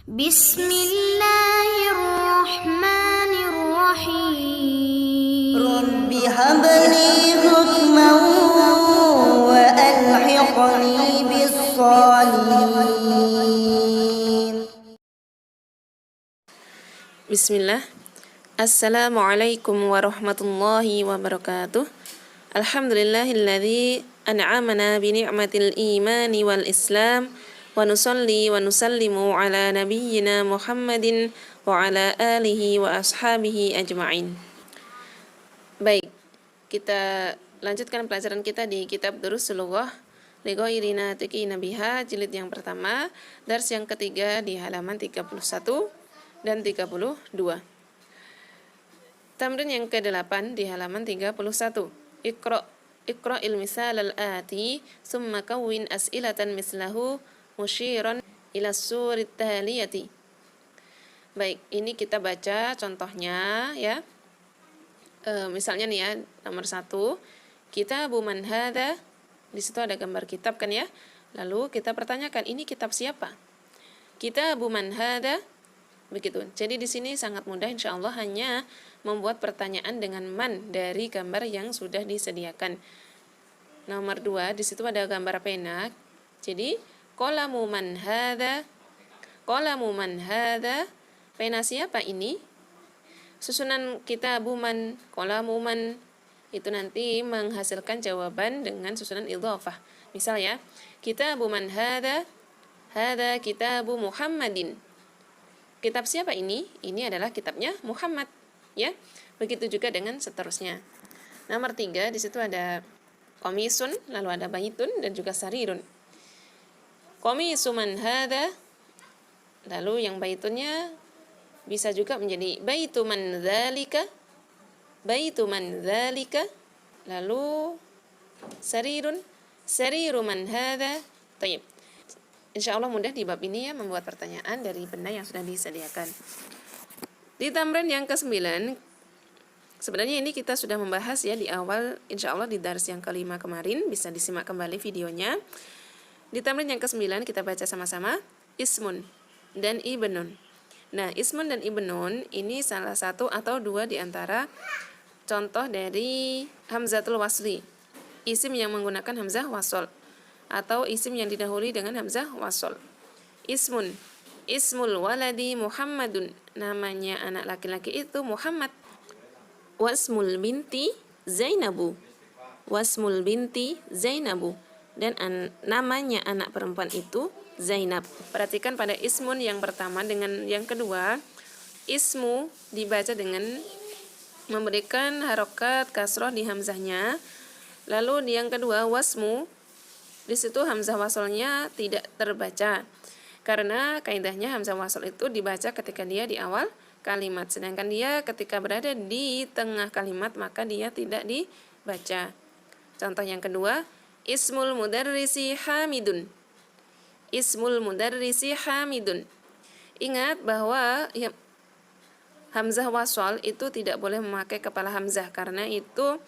Bismillahirrahmanirrahim. Rabbi habli hukman wa alhiqni bis-shalihin. Bismillah. Assalamualaikum warahmatullahi wabarakatuh. Alhamdulillahilladzi an'amana bi ni'matil imani wal islam wa nusalli wa nusallimu ala nabiyyina Muhammadin wa ala alihi wa ashabihi ajma'in. Baik, kita lanjutkan pelajaran kita di kitab Durusul Lughah li ghairi natiqina biha jilid yang pertama, dars yang ketiga di halaman 31 dan 32. Tamrin yang ke-8 di halaman 31. Iqra'il misal al-ati summa kawwin as'ilatan mislahu musyiran ila surit taliyati. Baik, ini kita baca contohnya ya. Misalnya nih ya, nomor 1, kitabu man hadza. Di situ ada gambar kitab kan ya. Lalu kita pertanyakan, ini kitab siapa? Kitabu man hadza. Begitu. Jadi di sini sangat mudah insyaallah, hanya membuat pertanyaan dengan man dari gambar yang sudah disediakan. Nomor 2, di situ ada gambar pena. Jadi qalamu man hadza. Qalamu man hadza. Pena siapa ini? Susunan kitabu man, qalamu man itu nanti menghasilkan jawaban dengan susunan idhofah. Misal ya, kitabu man hadza. Hadza kitabu Muhammadin. Kitab siapa ini? Ini adalah kitabnya Muhammad, ya. Begitu juga dengan seterusnya. Nomor 3, di situ ada komisun, lalu ada baitun dan juga sarirun. Komisu man hadza. Lalu yang baitunnya bisa juga menjadi baitu man dzalika. Baitu man dzalika. Lalu sarirun, sariru man hadza. Baik. Insyaallah mudah di bab ini ya, membuat pertanyaan dari benda yang sudah disediakan. Di tamrin yang ke-9, sebenarnya ini kita sudah membahas ya di awal, insyaallah di dars yang ke-5 kemarin, bisa disimak kembali videonya. Di tamrin yang ke-9 kita baca sama-sama ismun dan ibnun. Nah, ismun dan ibnun ini salah satu atau dua di antara contoh dari hamzatul wasli, isim yang menggunakan hamzah wasl, atau isim yang didahului dengan hamzah wasl. Ismun, ismul waladi Muhammadun, namanya anak laki-laki itu Muhammad. Wasmul binti Zainabu. Wasmul binti Zainabu. Dan namanya anak perempuan itu Zainab. Perhatikan pada ismun yang pertama dengan yang kedua, ismu dibaca dengan memberikan harokat kasroh di hamzahnya. Lalu di yang kedua wasmu, di situ hamzah wasolnya tidak terbaca. Karena kaidahnya hamzah wasol itu dibaca ketika dia di awal kalimat, sedangkan dia ketika berada di tengah kalimat maka dia tidak dibaca. Contoh yang kedua, ismul mudarrisi Hamidun. Ismul mudarrisi Hamidun. Ingat bahwa ya, hamzah wasol itu tidak boleh memakai kepala hamzah, karena itu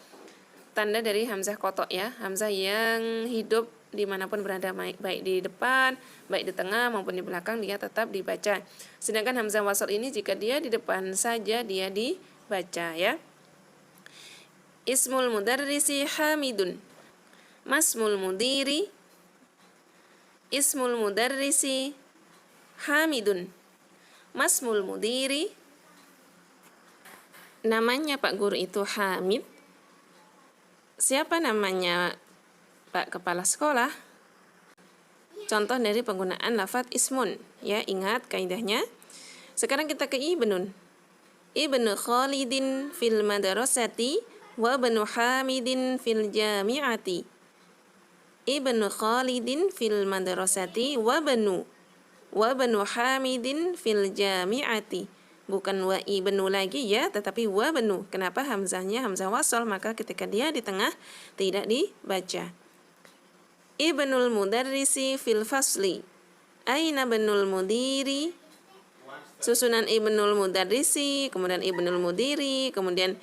tanda dari hamzah kotok ya, hamzah yang hidup dimanapun berada, baik di depan, baik di tengah maupun di belakang, dia tetap dibaca. Sedangkan hamzah wasl ini jika dia di depan saja dia dibaca ya. Ismul mudarrisi Hamidun. Masmul mudiri. Ismul mudarrisi Hamidun. Masmul mudiri. Namanya Pak Guru itu Hamid. Siapa namanya Pak Kepala Sekolah? Contoh dari penggunaan lafadz ismun ya, ingat kaidahnya. Sekarang kita ke ibnun. Ibnu Khalidin fil madrasati wa ibnu Hamidin fil jami'ati. Ibnu Khalidin fil madrasati wa ibnu Hamidin fil jami'ati. Bukan wa ibnu lagi ya, tetapi wa ibnu. Kenapa hamzahnya hamzah wasl? Maka ketika dia di tengah tidak dibaca. Ibnul mudarrisi fil fasli. Aina ibnul mudiri. Susunan ibnul mudarrisi, kemudian ibnul mudiri, kemudian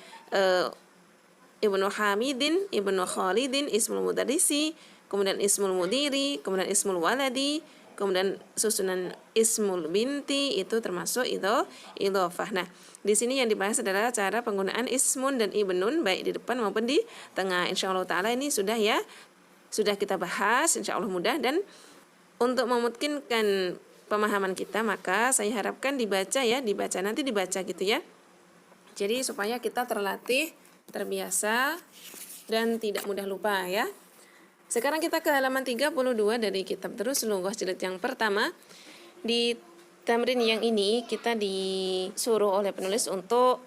ibnu Hamidin, ibnu Khalidin, ismul mudarrisi, kemudian ismul mudiri, kemudian ismul waladi, kemudian susunan ismul binti itu termasuk idhofah. Nah, di sini yang dibahas adalah cara penggunaan ismun dan ibnun baik di depan maupun di tengah. Insyaallah taala ini sudah kita bahas, insyaallah mudah. Dan untuk memungkinkan pemahaman kita, maka saya harapkan dibaca nanti dibaca gitu ya. Jadi supaya kita terlatih, terbiasa dan tidak mudah lupa ya. Sekarang kita ke halaman 32 dari kitab Darus Lughah jilid yang pertama. Di tamrin yang ini kita disuruh oleh penulis untuk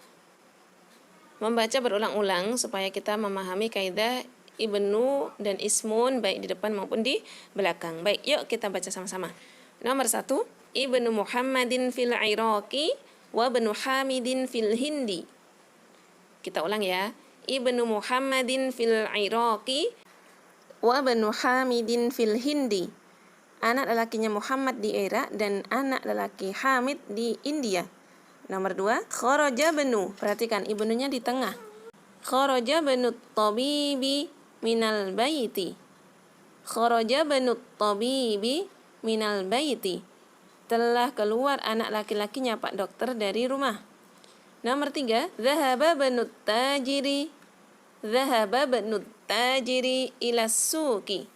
membaca berulang-ulang supaya kita memahami kaidah ibnu dan ismun baik di depan maupun di belakang. Baik, yuk kita baca sama-sama. Nomor 1, Ibnu Muhammadin fil Iraqi wa ibnu Hamidin fil Hindi. Kita ulang ya. Ibnu Muhammadin fil Iraqi wa ibnu Hamidin fil Hindi. Anak lelakinya Muhammad di Irak dan anak lelaki Hamid di India. Nomor 2, kharaja benu. Perhatikan ibnunya di tengah. Kharaja benu tabibi minal baiti. Kharaja benu tabibi minal baiti. Telah keluar anak laki-lakinya Pak Dokter dari rumah. Nomor 3, dhahaba benu tajiri. Dhahaba benu tajiri ila suki.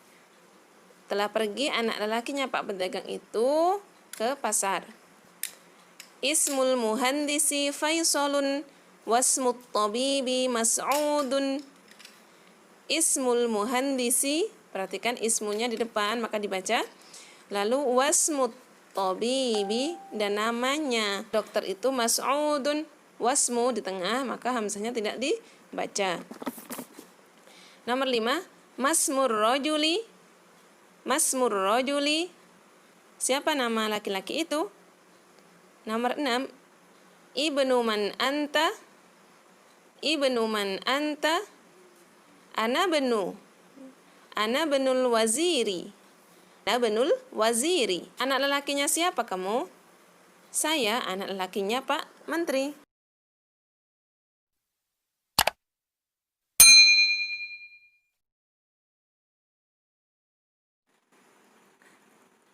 Telah pergi anak lelakinya Pak pedagang itu ke pasar. Ismul muhandisi Faisalun wasmut tabibi Mas'udun. Ismul muhandisi, perhatikan ismunya di depan maka dibaca. Lalu wasmut tabibi, dan namanya dokter itu Mas'udun. Wasmu di tengah maka hamzahnya tidak dibaca. Nomor 5, masmur rajuli. Masmur rajuli, siapa nama laki-laki itu? Nomor 6, ibnu man anta. Ibnu man anta. Ana benul waziri. Ana benul waziri. Anak lelakinya siapa kamu? Saya anak lelakinya Pak Menteri.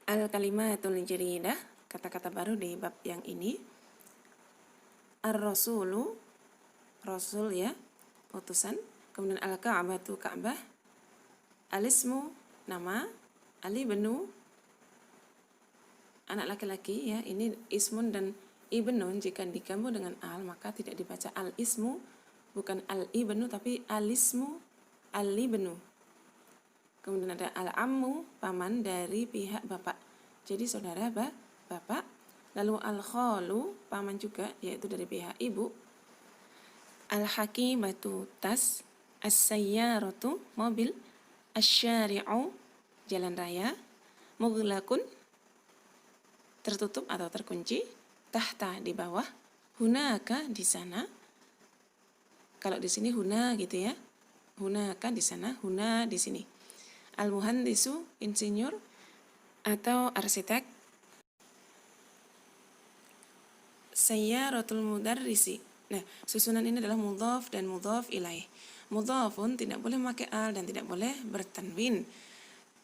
Al-kalimatul jadidah, kata-kata baru di bab yang ini. Ar-rasulu, rasul ya, utusan. Kemudian al-ka'batu, Ka'bah. Al-ismu, nama. Al-ibnu, anak laki-laki ya. Ini ismun dan ibnun. Jika digabung dengan al maka tidak dibaca al-ismu, bukan al-ibnu tapi al-ismu, al-ibnu. Kemudian ada al-ammu, paman dari pihak bapak. Jadi saudara bapak. Lalu al-khalu, paman juga, yaitu dari pihak ibu. Al-hakimatu, tas. As-sayyaratu, mobil. Asy-syari'u, jalan raya. Mughlaqun, tertutup atau terkunci. Tahta, di bawah. Hunaka, di sana. Kalau di sini huna gitu ya. Hunaka di sana, huna di sini. Al-muhandisu, insinyur atau arsitek. Sayyaratul mudarrisi. Nah, susunan ini adalah mudhaf dan mudhaf ilaih. Mudhafun tidak boleh memakai al dan tidak boleh bertanwin.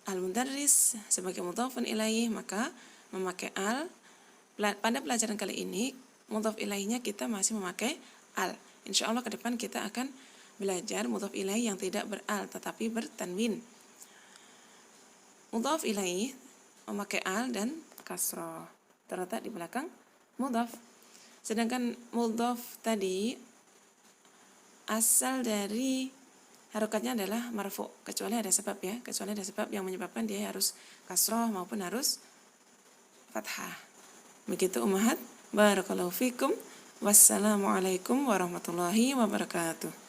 Al-mudarris sebagai mudhafun ilaih maka memakai al. Pada pelajaran kali ini mudhaf ilaihnya kita masih memakai al. Insyaallah ke depan kita akan belajar mudhaf ilaih yang tidak beral tetapi bertanwin. Mudhaf ilaih memakai al dan kasrah terletak di belakang mudhaf. Sedangkan mudhaf tadi asal dari harokatnya adalah marfu, kecuali ada sebab ya, kecuali ada sebab yang menyebabkan dia harus kasrah maupun harus fathah. Begitu ummahat, barakallahu fikum. Wassalamualaikum warahmatullahi wabarakatuh.